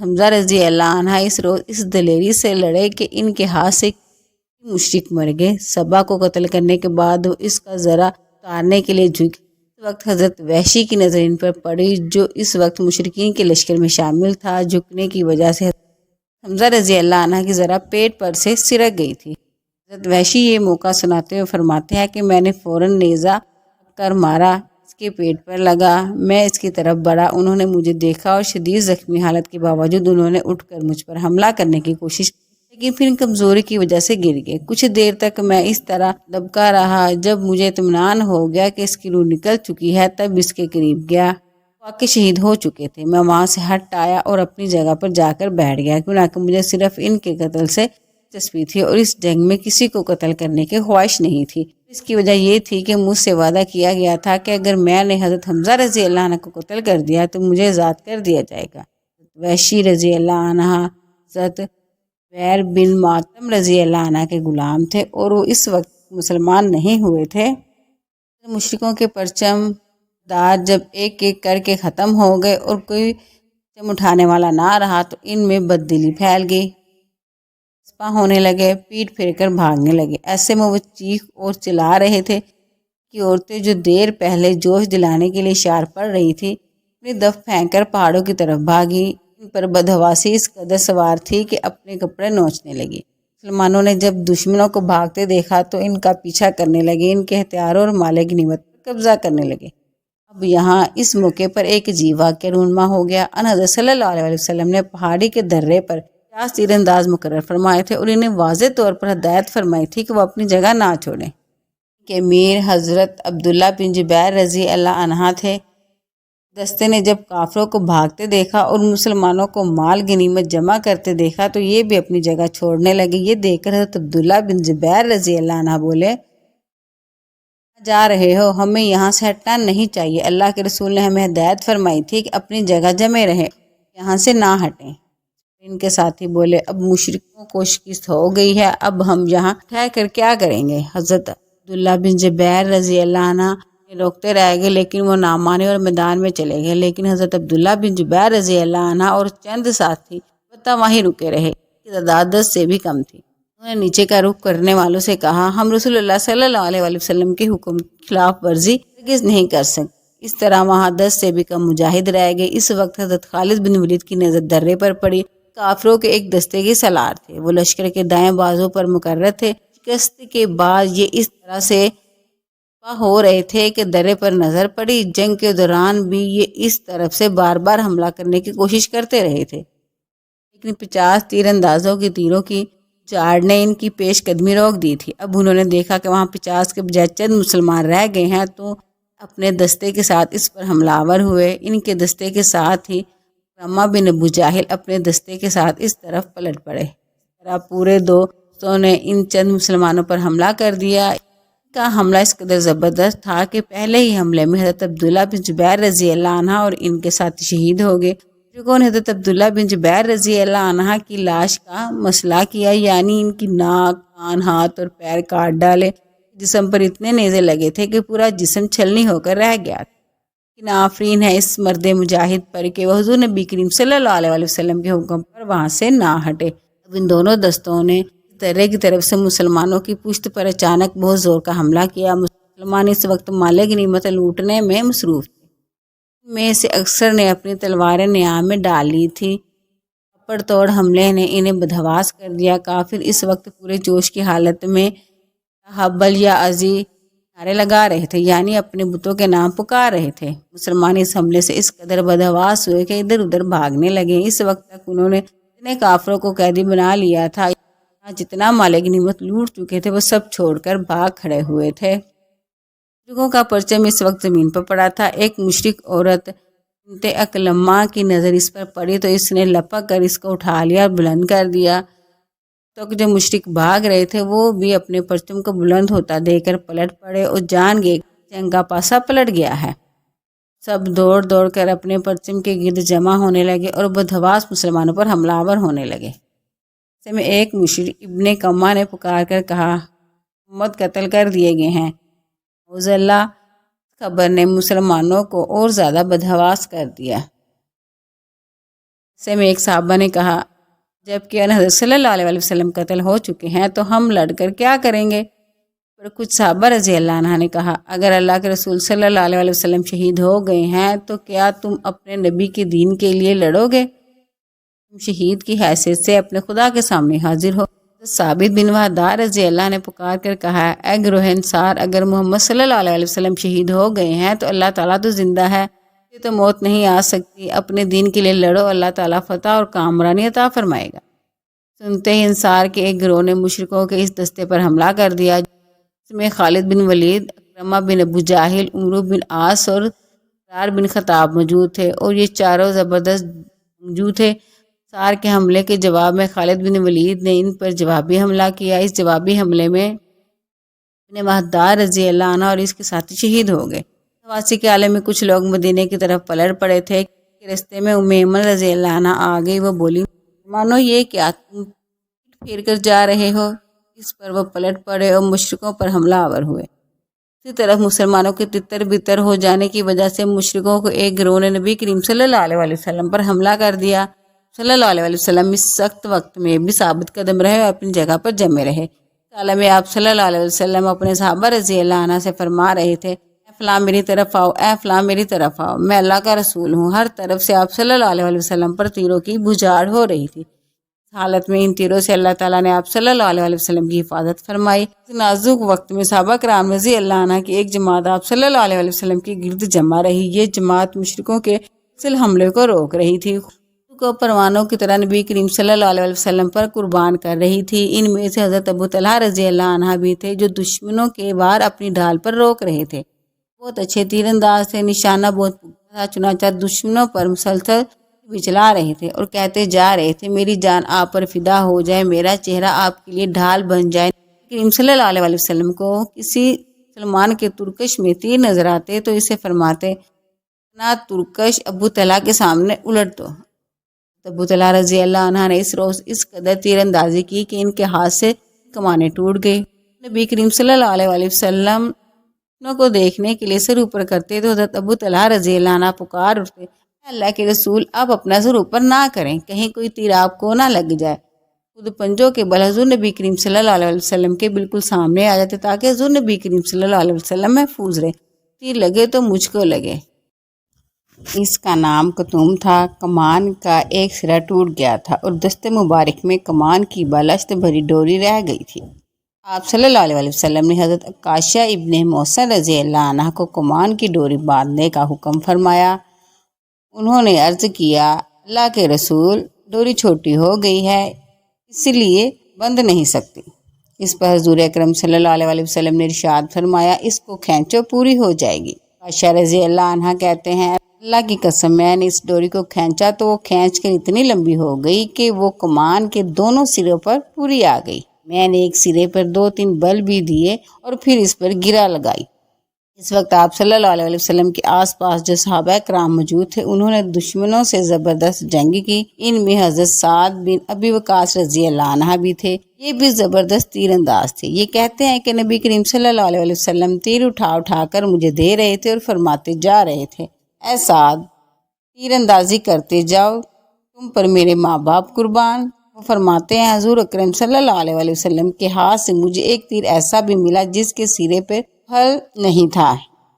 حمزہ رضی اللہ عنہ اس روز اس دلیری سے لڑے کہ ان کے ہاتھ سے مشرک مر گئے۔ صبا کو قتل کرنے کے بعد وہ اس کا ذرا اتارنے کے لیے جھک۔ اس وقت حضرت وحشی کی نظر ان پر پڑی جو اس وقت مشرکین کے لشکر میں شامل تھا۔ جھکنے کی وجہ سے حمزہ رضی اللہ عنہ کی ذرا پیٹ پر سے سرک گئی تھی۔ حضرت وحشی یہ موقع سناتے ہوئے فرماتے ہیں کہ میں نے فوراً نیزہ کر مارا، اس کے پیٹ پر لگا۔ میں اس کی طرف بڑھا، انہوں نے مجھے دیکھا اور شدید زخمی حالت کے باوجود انہوں نے اٹھ کر مجھ پر حملہ کرنے کی کوشش کی، لیکن پھر کمزوری کی وجہ سے گر گئے۔ کچھ دیر تک میں اس طرح دبکا رہا۔ جب مجھے اطمینان ہو گیا کہ اس کی روح نکل چکی ہے تب اس کے قریب گیا۔ واقعی شہید ہو چکے تھے۔ میں وہاں سے ہٹ آیا اور اپنی جگہ پر جا کر بیٹھ گیا، کیونکہ مجھے صرف ان کے قتل سے دلچسپی تھی اور اس جنگ میں کسی کو قتل کرنے کی خواہش نہیں تھی۔ اس کی وجہ یہ تھی کہ مجھ سے وعدہ کیا گیا تھا کہ اگر میں نے حضرت حمزہ رضی اللہ عنہ کو قتل کر دیا تو مجھے آزاد کر دیا جائے گا۔ وحشی رضی اللہ عنہ حضرت بیر بن معتم رضی اللہ عنہ کے غلام تھے اور وہ اس وقت مسلمان نہیں ہوئے تھے۔ مشرکوں کے پرچم دار جب ایک ایک کر کے ختم ہو گئے اور کوئی پرچم اٹھانے والا نہ رہا تو ان میں بددلی پھیل گئی، سپاہ ہونے لگے، پیٹ پھیر کر بھاگنے لگے۔ ایسے میں وہ چیخ اور چلا رہے تھے کہ عورتیں جو دیر پہلے جوش دلانے کے لیے اشار پڑ رہی تھی اپنی دف پھینک کر پہاڑوں کی طرف بھاگی۔ ان پر بدحواسی اس قدر سوار تھی کہ اپنے کپڑے نوچنے لگی۔ مسلمانوں نے جب دشمنوں کو بھاگتے دیکھا تو ان کا پیچھا کرنے لگے، ان کے ہتھیاروں اور مال غنیمت پر قبضہ کرنے لگے۔ اب یہاں اس موقع پر ایک عجیب واقعہ رونما ہو گیا۔ حضرت صلی اللہ علیہ وسلم نے پہاڑی کے درے پر 50 تیر انداز مقرر فرمائے تھے اور انہیں واضح طور پر ہدایت فرمائی تھی کہ وہ اپنی جگہ نہ چھوڑیں۔ کہ امیر حضرت عبداللہ بن جبیر رضی اللہ عنہ تھے۔ دستے نے جب کافروں کو بھاگتے دیکھا اور مسلمانوں کو مال غنیمت جمع کرتے دیکھا تو یہ بھی اپنی جگہ چھوڑنے لگے۔ یہ دیکھ کر حضرت عبداللہ بن جبیر رضی اللہ عنہ بولے، جا رہے ہو؟ ہمیں یہاں سے ہٹنا نہیں چاہیے۔ اللہ کے رسول نے ہمیں ہدایت فرمائی تھی کہ اپنی جگہ جمے رہیں، یہاں سے نہ ہٹیں۔ ان کے ساتھی بولے، اب مشرکوں کو شکست ہو گئی ہے، اب ہم یہاں ٹھہر کر کیا کریں گے؟ حضرت عبداللہ بن جبیر رضی اللہ عنہ روکتے رہ گئے لیکن وہ نہ مانے اور میدان میں چلے گئے، لیکن حضرت عبداللہ بن جبیر رضی اللہ عنہ اور چند ساتھی وہیں رکے رہے۔ تعداد 10 سے بھی کم تھی۔ انہوں نے نیچے کا رخ کرنے والوں سے کہا، ہم رسول اللہ صلی اللہ علیہ وسلم کے حکم کی خلاف ورزی ہرگز نہیں کر سکتے۔ اس طرح وہاں 10 سے بھی کم مجاہد رہ گئے۔ اس وقت حضرت خالد بن ولید کی نظر درے پر پڑی۔ کافروں کے ایک دستے کی سالار تھے، وہ لشکر کے دائیں بازو پر مقرر تھے۔ شکست کے بعد یہ اس طرح سے ہو رہے تھے کہ درے پر نظر پڑی۔ جنگ کے دوران بھی یہ اس طرف سے بار بار حملہ کرنے کی کوشش کرتے رہے تھے۔ لیکن 50 تیر اندازوں کی تیروں کی جاڑ نے ان کی پیش قدمی روک دی تھی۔ اب انہوں نے دیکھا کہ وہاں 50 کے بجائے چند مسلمان رہ گئے ہیں تو اپنے دستے کے ساتھ اس پر حملہ آور ہوئے۔ ان کے دستے کے ساتھ ہی اکرمہ بن ابو جہل اپنے دستے کے ساتھ اس طرف پلٹ پڑے۔ اس طرح پورے دوستوں نے ان چند مسلمانوں پر حملہ کر دیا۔ ان کا حملہ اس قدر زبردست تھا کہ پہلے ہی حملے میں حضرت عبداللہ بن زبیر رضی اللہ عنہ اور ان کے ساتھ شہید ہو گئے۔ مشرکوں نے حضرت عبداللہ بن زبیر رضی اللہ عنہ کی لاش کا مسئلہ کیا، یعنی ان کی ناک، کان، ہاتھ اور پیر کاٹ ڈالے۔ جسم پر اتنے نیزے لگے تھے کہ پورا جسم چھلنی ہو کر رہ گیا تھا۔ لیکن آفرین ہے اس مرد مجاہد پر کہ وہ حضور نبی کریم صلی اللہ علیہ وسلم کے حکم پر وہاں سے نہ ہٹے۔ اب ان دونوں دستوں نے درے کی طرف سے مسلمانوں کی پشت پر اچانک بہت زور کا حملہ کیا۔ مسلمان اس وقت مال غنیمت لوٹنے میں مصروف تھے۔ ان میں سے اکثر نے اپنی تلواریں نیام میں ڈال لی تھی۔ پڑ توڑ حملے نے انہیں بدحواس کر دیا۔ کافر اس وقت پورے جوش کی حالت میں حبل یا عزی نعرے لگا رہے تھے، یعنی اپنے بتوں کے نام پکار رہے تھے۔ مسلمان اس حملے سے اس قدر بدحواس ہوئے کہ ادھر ادھر بھاگنے لگے۔ اس وقت تک انہوں نے اتنے کافروں کو قیدی بنا لیا تھا، جتنا مال غنیمت لوٹ چکے تھے وہ سب چھوڑ کر بھاگ کھڑے ہوئے تھے۔ مشرکوں کا پرچم اس وقت زمین پر پڑا تھا۔ ایک مشرک عورت بنت اکلمہ کی نظر اس پر پڑی تو اس نے لپک کر اس کو اٹھا لیا اور بلند کر دیا۔ تو جو مشرک بھاگ رہے تھے وہ بھی اپنے پرچم کو بلند ہوتا دیکھ کر پلٹ پڑے اور جان گئے جنگ کا پاسا پلٹ گیا ہے۔ سب دوڑ دوڑ کر اپنے پرچم کے گرد جمع ہونے لگے اور بدحواس مسلمانوں پر حملہ آور ہونے لگے۔ ایسے میں ایک مشرک ابن کما نے پکار کر کہا، محمد قتل کر دیے گئے ہیں۔ معاذ اللہ، خبر نے مسلمانوں کو اور زیادہ بدحواس کر دیا۔ ایسے میں ایک صحابہ نے کہا، جبکہ حضرت صلی اللہ علیہ وسلم قتل ہو چکے ہیں تو ہم لڑ کر کیا کریں گے؟ پر کچھ صحابہ رضی اللہ عنہ نے کہا، اگر اللہ کے رسول صلی اللہ علیہ وسلم شہید ہو گئے ہیں تو کیا تم اپنے نبی کے دین کے لیے لڑو گے؟ تم شہید کی حیثیت سے اپنے خدا کے سامنے حاضر ہو۔ ثابت بن وہدار رضی اللہ نے پکار کر کہا، اے گروہ انصار، اگر محمد صلی اللہ علیہ وسلم شہید ہو گئے ہیں تو اللہ تعالیٰ تو زندہ ہے، یہ تو موت نہیں آ سکتی۔ اپنے دین کے لیے لڑو، اللہ تعالیٰ فتح اور کامرانی عطا فرمائے گا۔ سنتے ہی انصار کے ایک گروہ نے مشرکوں کے اس دستے پر حملہ کر دیا، جس میں خالد بن ولید، اکرمہ بن ابو جاہل، عمرو بن عاص اور زرار بن خطاب موجود تھے، اور یہ چاروں زبردست جنگجو تھے۔ انصار کے حملے کے جواب میں خالد بن ولید نے ان پر جوابی حملہ کیا۔ اس جوابی حملے میں ابن وہدار رضی اللہ عنہ اور اس کے ساتھی شہید ہو گئے۔ نواسی کے عالم میں کچھ لوگ مدینے کی طرف پلٹ پڑے تھے کہ رستے میں ام ایمن رضی اللہ عنہ آ گئی۔ وہ بولی، مانو یہ کیا تم پھیر کر جا رہے ہو؟ اس پر وہ پلٹ پڑے اور مشرکوں پر حملہ آور ہوئے۔ اسی طرف مسلمانوں کے تتر بتر ہو جانے کی وجہ سے مشرکوں کو ایک گروہ نے نبی کریم صلی اللہ علیہ وسلم پر حملہ کر دیا۔ صلی اللہ علیہ وسلم اس سخت وقت میں بھی ثابت قدم رہے اور اپنی جگہ پر جمے رہے۔ عالم میں آپ صلی اللہ علیہ وسلم اپنے صحابہ رضی اللہ عنہ سے فرما رہے تھے، اے فلاں میری طرف آؤ، اے فلاں میری طرف آؤ، میں اللہ کا رسول ہوں۔ ہر طرف سے آپ صلی اللہ علیہ وسلم پر تیروں کی بجھاڑ ہو رہی تھی۔ اس حالت میں ان تیروں سے اللہ تعالیٰ نے آپ صلی اللہ علیہ وسلم کی حفاظت فرمائی۔ اس نازک وقت میں صحابہ کرام رضی اللہ عنہ کی ایک جماعت آپ صلی اللہ علیہ وسلم کی گرد جمع رہی۔ یہ جماعت مشرکوں کے مسلسل حملے کو روک رہی تھی، کو پروانوں کی طرح نبی کریم صلی اللہ علیہ وسلم پر قربان کر رہی تھی۔ ان میں سے حضرت ابو طلحہ رضی اللہ عنہ بھی تھے، جو دشمنوں کے وار اپنی ڈھال پر روک رہے تھے۔ بہت اچھے تیر انداز تھے، نشانہ بہت پختہ تھا، چنانچہ دشمنوں پر مسلسل بھی چلا رہے تھے اور کہتے جا رہے تھے، میری جان آپ پر فدا ہو جائے، میرا چہرہ آپ کے لیے ڈھال بن جائے۔ نبی کریم صلی اللہ علیہ وسلم کو کسی مسلمان کے ترکش میں تیر نظر آتے تو اسے فرماتے، نہ ترکش ابو طلحہ کے سامنے الٹ دو۔ ابو طلحہ رضی اللہ عنہ نے اس روز اس قدر تیر اندازی کی کہ ان کے ہاتھ سے کمانیں ٹوٹ گئی۔ نبی کریم صلی اللہ علیہ وسلم کو دیکھنے کے لیے سر اوپر کرتے تو حضرت ابو طلحہ رضی اللہ عنہ پکار اٹھتے، اللہ کے رسول آپ اپنا سر اوپر نہ کریں، کہیں کوئی تیر آپ کو نہ لگ جائے۔ خود پنجوں کے بل حضور نبی کریم صلی اللہ علیہ وسلم کے بالکل سامنے آ جاتے تاکہ حضور نبی کریم صلی اللہ علیہ وسلم محفوظ رہے، تیر لگے تو مجھ کو لگے۔ اس کا نام کتوم تھا۔ کمان کا ایک سرا ٹوٹ گیا تھا اور دست مبارک میں کمان کی بالشت بھری ڈوری رہ گئی تھی۔ آپ صلی اللہ علیہ وسلم نے حضرت عکاشہ ابن محصن رضی اللہ عنہ کو کمان کی ڈوری باندھنے کا حکم فرمایا۔ انہوں نے عرض کیا، اللہ کے رسول، ڈوری چھوٹی ہو گئی ہے اسی لیے بند نہیں سکتی۔ اس پر حضور اکرم صلی اللہ علیہ وسلم نے ارشاد فرمایا اس کو کھینچو پوری ہو جائے گی۔ عائشہ رضی اللہ عنہا کہتے ہیں اللہ کی قسم میں نے اس ڈوری کو کھینچا تو وہ کھینچ کر اتنی لمبی ہو گئی کہ وہ کمان کے دونوں سروں پر پوری آ گئی۔ میں نے ایک سرے پر 2-3 بل بھی دیے اور پھر اس پر گرا لگائی۔ اس وقت آپ صلی اللہ علیہ وسلم کے آس پاس جو صحابہ کرام موجود تھے انہوں نے دشمنوں سے زبردست جنگ کی۔ ان میں حضرت سعد بن ابی وقاص رضی اللہ عنہ بھی تھے، یہ بھی زبردست تیر انداز تھے۔ یہ کہتے ہیں کہ نبی کریم صلی اللہ علیہ وسلم تیر اٹھا اٹھا کر مجھے دے رہے تھے اور فرماتے جا رہے تھے اے سعد تیر اندازی کرتے جاؤ، تم پر میرے ماں باپ قربان۔ وہ فرماتے ہیں حضور اکرم صلی اللہ علیہ وسلم کے ہاتھ سے مجھے ایک تیر ایسا بھی ملا جس کے سرے پر پھل نہیں تھا،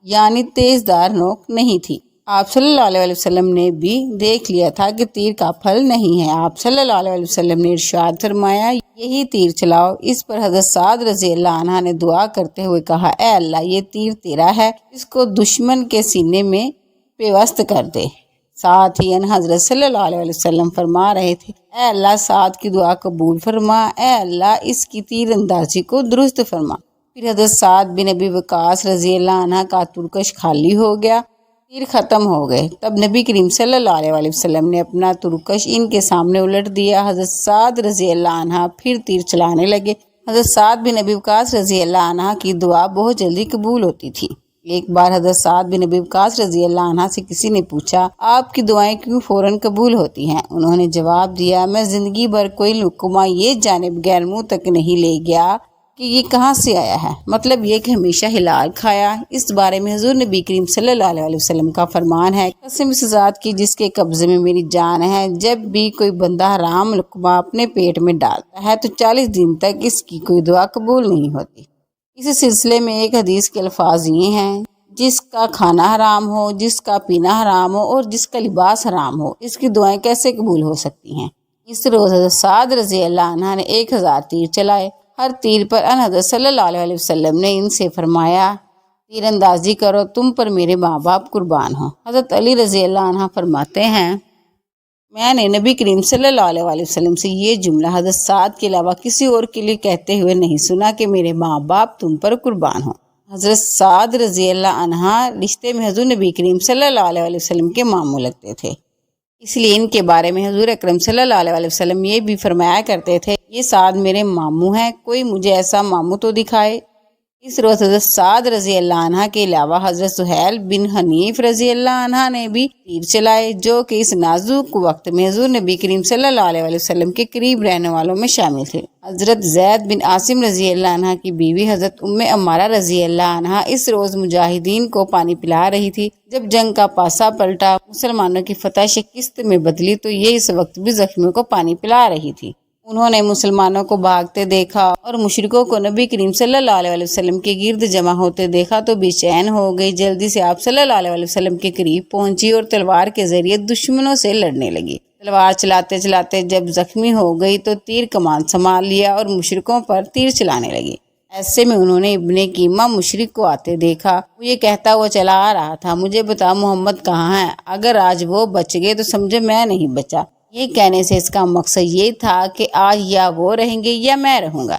یعنی تیز دار نوک نہیں تھی۔ آپ صلی اللہ علیہ وسلم نے بھی دیکھ لیا تھا کہ تیر کا پھل نہیں ہے۔ آپ صلی اللہ علیہ وسلم نے ارشاد فرمایا یہی تیر چلاؤ۔ اس پر حضرت سعد رضی اللہ عنہ نے دعا کرتے ہوئے کہا اے اللہ یہ تیر تیرا ہے، اس کو دشمن کے سینے میں پیوست کر دے۔ ساتھ ہی حضرت صلی اللہ علیہ وسلم فرما رہے تھے اے اللہ سعد کی دعا قبول فرما، اے اللہ اس کی تیر اندازی کو درست فرما۔ پھر حضرت سعد بن ابی وقاص رضی اللہ عنہ کا ترکش خالی ہو گیا، تیر ختم ہو گئے۔ تب نبی کریم صلی اللہ علیہ وسلم نے اپنا ترکش ان کے سامنے الٹ دیا۔ حضرت سعد رضی اللہ عنہ پھر تیر چلانے لگے۔ حضرت سعد بن ابی وقاص رضی اللہ عنہ کی دعا بہت جلدی قبول ہوتی تھی۔ ایک بار حضرت سعد بن ابی وقاص رضی اللہ عنہ سے کسی نے پوچھا آپ کی دعائیں کیوں فوراً قبول ہوتی ہیں؟ انہوں نے جواب دیا میں زندگی بھر کوئی لقمہ یہ جانے بغیر منہ تک نہیں لے گیا کہ یہ کہاں سے آیا ہے، مطلب یہ کہ ہمیشہ حلال کھایا۔ اس بارے میں حضور نبی کریم صلی اللہ علیہ وسلم کا فرمان ہے قسم اس ذات کی جس کے قبضے میں میری جان ہے، جب بھی کوئی بندہ حرام لقمہ اپنے پیٹ میں ڈالتا ہے تو 40 دن تک اس کی کوئی دعا قبول نہیں ہوتی۔ اسی سلسلے میں ایک حدیث کے الفاظ یہ ہیں جس کا کھانا حرام ہو، جس کا پینا حرام ہو اور جس کا لباس حرام ہو، اس کی دعائیں کیسے قبول ہو سکتی ہیں؟ اس روز حضرت سعد رضی اللہ عنہ نے 1000 تیر چلائے۔ ہر تیر پر حضرت صلی اللہ علیہ وسلم نے ان سے فرمایا تیر اندازی کرو، تم پر میرے ماں باپ قربان ہوں۔ حضرت علی رضی اللہ عنہ فرماتے ہیں میں نے نبی کریم صلی اللہ علیہ وسلم سے یہ جملہ حضرت سعد کے علاوہ کسی اور کے لیے کہتے ہوئے نہیں سنا کہ میرے ماں باپ تم پر قربان ہوں۔ حضرت سعد رضی اللہ عنہ رشتے میں حضور نبی کریم صلی اللہ علیہ وسلم کے ماموں لگتے تھے، اس لیے ان کے بارے میں حضور اکرم صلی اللہ علیہ وسلم یہ بھی فرمایا کرتے تھے یہ سعد میرے ماموں ہیں، کوئی مجھے ایسا ماموں تو دکھائے۔ اس روز حضرت سعد رضی اللہ عنہ کے علاوہ حضرت سہیل بن حنیف رضی اللہ عنہ نے بھی تیر چلائے، جو کہ اس نازک وقت میں حضور نبی کریم صلی اللہ علیہ وسلم کے قریب رہنے والوں میں شامل تھے۔ حضرت زید بن عاصم رضی اللہ عنہ کی بیوی حضرت ام عمارہ رضی اللہ عنہ اس روز مجاہدین کو پانی پلا رہی تھی۔ جب جنگ کا پاسا پلٹا، مسلمانوں کی فتح شکست میں بدلی تو یہ اس وقت بھی زخمیوں کو پانی پلا رہی تھی۔ انہوں نے مسلمانوں کو بھاگتے دیکھا اور مشرکوں کو نبی کریم صلی اللہ علیہ وسلم کے گرد جمع ہوتے دیکھا تو بے چین ہو گئی۔ جلدی سے آپ صلی اللہ علیہ وسلم کے قریب پہنچی اور تلوار کے ذریعے دشمنوں سے لڑنے لگی۔ تلوار چلاتے چلاتے جب زخمی ہو گئی تو تیر کمان سنبھال لیا اور مشرکوں پر تیر چلانے لگی۔ ایسے میں انہوں نے ابن کیمہ مشرک کو آتے دیکھا، وہ یہ کہتا ہوا چلا آ رہا تھا مجھے بتا محمد کہاں ہے، اگر آج وہ بچ گئے تو سمجھے میں نہیں بچا۔ یہ کہنے سے اس کا مقصد یہ تھا کہ آج یا وہ رہیں گے یا میں رہوں گا۔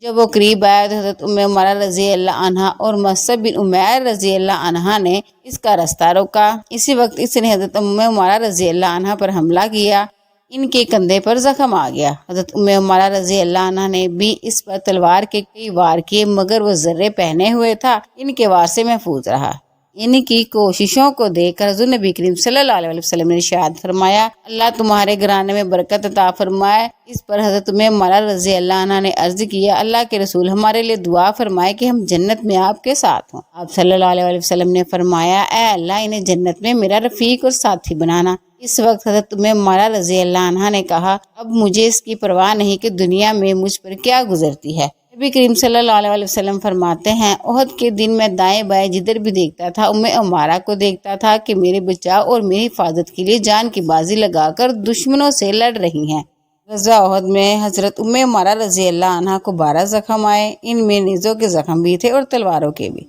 جب وہ قریب آیا تو حضرت ام عمارہ رضی اللہ عنہ اور مصعب بن عمیر رضی اللہ عنہ نے اس کا رستہ روکا۔ اسی وقت اس نے حضرت ام عمارہ رضی اللہ عنہ پر حملہ کیا، ان کے کندھے پر زخم آ گیا۔ حضرت ام عمارہ رضی اللہ عنہ نے بھی اس پر تلوار کے کئی وار کیے مگر وہ زرے پہنے ہوئے تھا، ان کے وار سے محفوظ رہا۔ ان کی کوششوں کو دیکھ کر حضور نبی کریم صلی اللہ علیہ وسلم نے ارشاد فرمایا اللہ تمہارے گھرانے میں برکت عطا فرمائے۔ اس پر حضرت ام عمارہ رضی اللہ عنہ نے عرض کیا اللہ کے رسول ہمارے لیے دعا فرمائے کہ ہم جنت میں آپ کے ساتھ ہوں۔ آپ صلی اللہ علیہ وسلم نے فرمایا اے اللہ انہیں جنت میں میرا رفیق اور ساتھی بنانا۔ اس وقت حضرت ام عمارہ رضی اللہ عنہ نے کہا اب مجھے اس کی پرواہ نہیں کہ دنیا میں مجھ پر کیا گزرتی ہے۔ نبی کریم صلی اللہ علیہ وسلم فرماتے ہیں احد کے دن میں دائیں بائیں جدھر بھی دیکھتا تھا ام عمارہ کو دیکھتا تھا کہ میرے بچاؤ اور میری حفاظت کے لیے جان کی بازی لگا کر دشمنوں سے لڑ رہی ہیں۔ غزوہ احد میں حضرت ام عمارہ رضی اللہ عنہ کو 12 زخم آئے، ان میں نیزوں کے زخم بھی تھے اور تلواروں کے بھی۔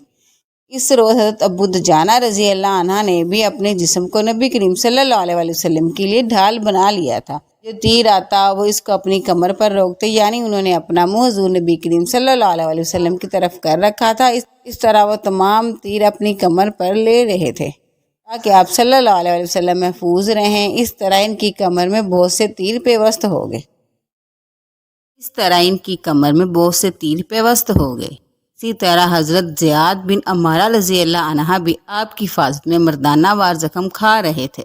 اس روز حضرت ابو دجانہ رضی اللہ عنہ نے بھی اپنے جسم کو نبی کریم صلی اللہ علیہ وسلم کے لیے ڈھال بنا لیا تھا، جو تیر آتا وہ اس کو اپنی کمر پر روکتے، یعنی انہوں نے اپنا منہ حضور نبی کریم صلی اللہ علیہ وسلم کی طرف کر رکھا تھا۔ اس طرح وہ تمام تیر اپنی کمر پر لے رہے تھے تاکہ آپ صلی اللہ علیہ وسلم محفوظ رہیں۔ اس طرح ان کی کمر میں بہت سے تیر پیوست ہو گئے۔ اسی طرح حضرت زیاد بن عمارہ رضی اللہ عنہ بھی آپ کی حفاظت میں مردانہ وار زخم کھا رہے تھے،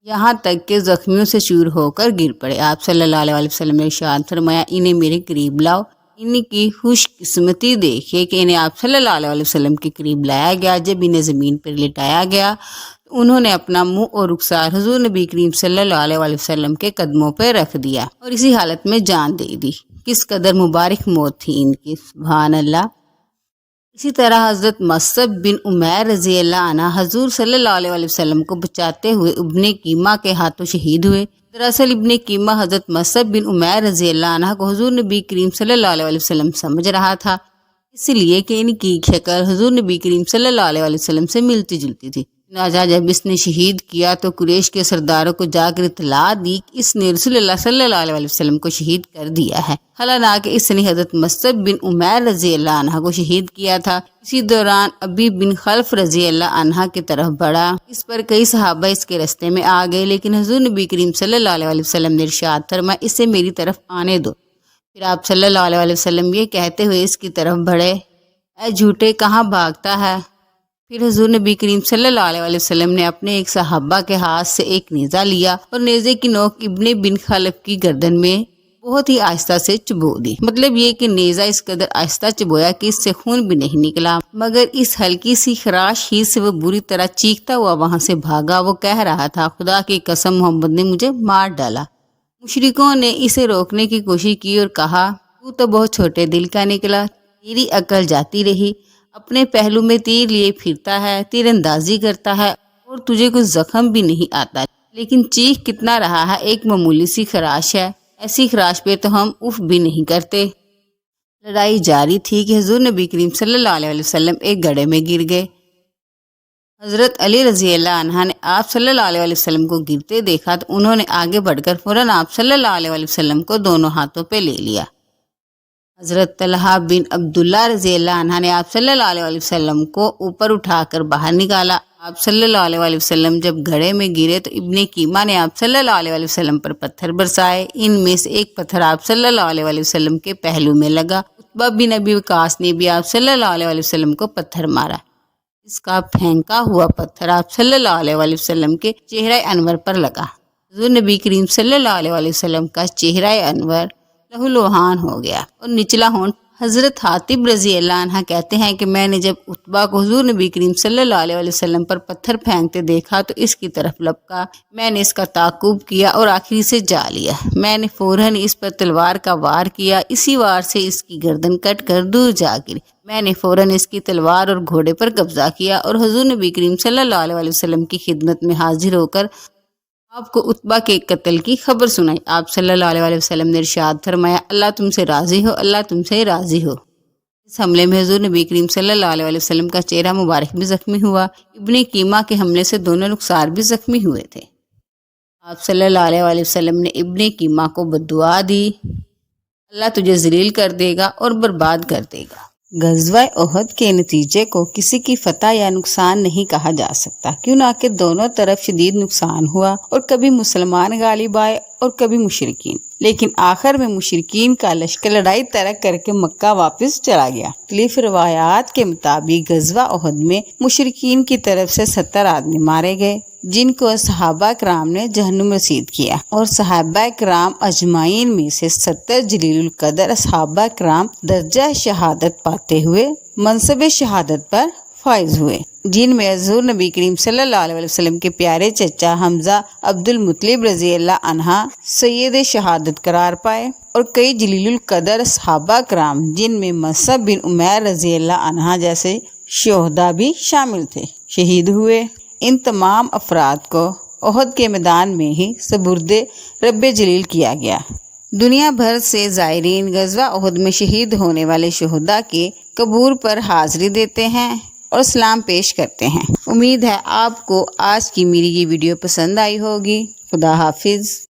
یہاں تک کہ زخمیوں سے چور ہو کر گر پڑے۔ آپ صلی اللہ علیہ وسلم نے ارشاد فرمایا، انہیں میرے قریب لاؤ۔ ان کی خوش قسمتی دیکھیے کہ انہیں آپ صلی اللہ علیہ وسلم کے قریب لایا گیا۔ جب انہیں زمین پر لٹایا گیا تو انہوں نے اپنا منہ اور رخسار حضور نبی کریم صلی اللہ علیہ وسلم کے قدموں پہ رکھ دیا اور اسی حالت میں جان دے دی۔ کس قدر مبارک موت تھی ان کی، سبحان اللہ۔ اسی طرح حضرت مصعب بن عمیر رضی اللہ عنہ حضور صلی اللہ علیہ وسلم کو بچاتے ہوئے ابن کیمہ کے ہاتھوں شہید ہوئے۔ دراصل ابن کیمہ حضرت مصعب بن عمیر رضی اللہ عنہ کو حضور نبی کریم صلی اللہ علیہ وسلم سمجھ رہا تھا، اس لیے کہ ان کی شکل حضور نبی کریم صلی اللہ علیہ وسلم سے ملتی جلتی تھی۔ لہٰذا جب اس نے شہید کیا تو قریش کے سرداروں کو جا کر اطلاع دی کہ اس نے رسول اللہ صلی اللہ علیہ وسلم کو شہید کر دیا ہے، حالانکہ اس نے حضرت مصعب بن عمیر رضی اللہ عنہ کو شہید کیا تھا۔ اسی دوران ابی بن خلف رضی اللہ عنہ کی طرف بڑھا، اس پر کئی صحابہ اس کے راستے میں آ گئے، لیکن حضور نبی کریم صلی اللہ علیہ وسلم نے ارشاد فرمایا، اسے میری طرف آنے دو۔ پھر آپ صلی اللہ علیہ وسلم یہ کہتے ہوئے اس کی طرف بڑھے، اے جھوٹے، کہاں بھاگتا ہے؟ پھر حضور نبی کریم صلی اللہ علیہ وسلم نے اپنے ایک صحابہ کے ہاتھ سے ایک نیزہ لیا اور نیزے کی نوک ابن بن خلف کی گردن میں بہت ہی آہستہ سے چبو دی۔ مطلب یہ کہ نیزہ اس قدر آہستہ چبویا کہ اس سے خون بھی نہیں نکلا، مگر اس ہلکی سی خراش ہی سے وہ بری طرح چیختا ہوا وہاں سے بھاگا۔ وہ کہہ رہا تھا، خدا کی قسم، محمد نے مجھے مار ڈالا۔ مشرکوں نے اسے روکنے کی کوشش کی اور کہا، تو تو بہت چھوٹے دل کا نکلا، تیری عقل جاتی رہی، اپنے پہلو میں تیر لیے پھرتا ہے، تیر اندازی کرتا ہے اور تجھے کچھ زخم بھی نہیں آتا، لیکن چیخ کتنا رہا ہے، ایک معمولی سی خراش ہے، ایسی خراش پہ تو ہم اف بھی نہیں کرتے۔ لڑائی جاری تھی کہ حضور نبی کریم صلی اللہ علیہ وسلم ایک گڑھے میں گر گئے۔ حضرت علی رضی اللہ عنہ نے آپ صلی اللہ علیہ وسلم کو گرتے دیکھا تو انہوں نے آگے بڑھ کر فوراً آپ صلی اللہ علیہ وسلم کو دونوں ہاتھوں پہ لے لیا۔ حضرت طلحہ بن عبداللہ رضی اللہ عنہ نے آپ صلی اللہ علیہ وسلم کو اوپر اٹھا کر باہر نکالا۔ آپ صلی اللہ علیہ وسلم جب گھڑے میں گرے تو ابن کیمہ نے آپ صلی اللہ علیہ وسلم پر پتھر برسائے۔ ان میں سے ایک پتھر آپ صلی اللہ علیہ وسلم کے پہلو میں لگا۔ عتبہ بن ابی وقاص نے بھی آپ صلی اللہ علیہ وسلم کو پتھر مارا۔ اس کا پھینکا ہوا پتھر آپ صلی اللہ علیہ وسلم کے چہرہ انور پر لگا۔ حضور نبی کریم صلی اللہ علیہ وسلم کا چہرہ انور لہو لوہان ہو گیا اور نچلا ہونٹ۔ حضرت حاتب رضی اللہ عنہ کہتے ہیں کہ میں نے جب عتبہ کو حضور نبی کریم صلی اللہ علیہ وسلم پر پتھر پھینکتے دیکھا تو اس کی طرف لپکا، میں نے اس کا تعاقب کیا اور آخری سے جا لیا۔ میں نے فوراً اس پر تلوار کا وار کیا، اسی وار سے اس کی گردن کٹ کر دور جا گری۔ میں نے فوراً اس کی تلوار اور گھوڑے پر قبضہ کیا اور حضور نبی کریم صلی اللہ علیہ وسلم کی خدمت میں حاضر ہو کر آپ کو عتبہ کے قتل کی خبر سنائی۔ آپ صلی اللہ علیہ وسلم نے ارشاد فرمایا، اللہ تم سے راضی ہو، اللہ تم سے راضی ہو۔ اس حملے میں حضور نبی کریم صلی اللہ علیہ وسلم کا چہرہ مبارک بھی زخمی ہوا۔ ابن کیمہ کے حملے سے دونوں رخسار بھی زخمی ہوئے تھے۔ آپ صلی اللہ علیہ وسلم نے ابن کیمہ کو بددعا دی، اللہ تجھے ذلیل کر دے گا اور برباد کر دے گا۔ غزوہ احد کے نتیجے کو کسی کی فتح یا نقصان نہیں کہا جا سکتا، کیوں نہ کہ دونوں طرف شدید نقصان ہوا اور کبھی مسلمان غالب آئے اور کبھی مشرکین، لیکن آخر میں مشرکین کا لشکر لڑائی ترک کر کے مکہ واپس چلا گیا۔ مختلف روایات کے مطابق غزوہ احد میں مشرکین کی طرف سے 70 آدمی مارے گئے، جن کو صحابہ کرام نے جہنم رسید کیا، اور صحابہ کرام اجمعین میں سے 70 جلیل القدر صحابہ کرام درجہ شہادت پاتے ہوئے منصب شہادت پر فائز ہوئے، جن میں حضور نبی کریم صلی اللہ علیہ وسلم کے پیارے چچا حمزہ عبد المطلب رضی اللہ عنہ سید شہادت قرار پائے، اور کئی جلیل القدر صحابہ کرام جن میں مصعب بن عمیر رضی اللہ عنہ جیسے شہداء بھی شامل تھے، شہید ہوئے۔ ان تمام افراد کو احد کے میدان میں ہی سپرد رب جلیل کیا گیا۔ دنیا بھر سے زائرین غزوہ احد میں شہید ہونے والے شہداء کے قبور پر حاضری دیتے ہیں اور سلام پیش کرتے ہیں۔ امید ہے آپ کو آج کی میری یہ ویڈیو پسند آئی ہوگی۔ خدا حافظ.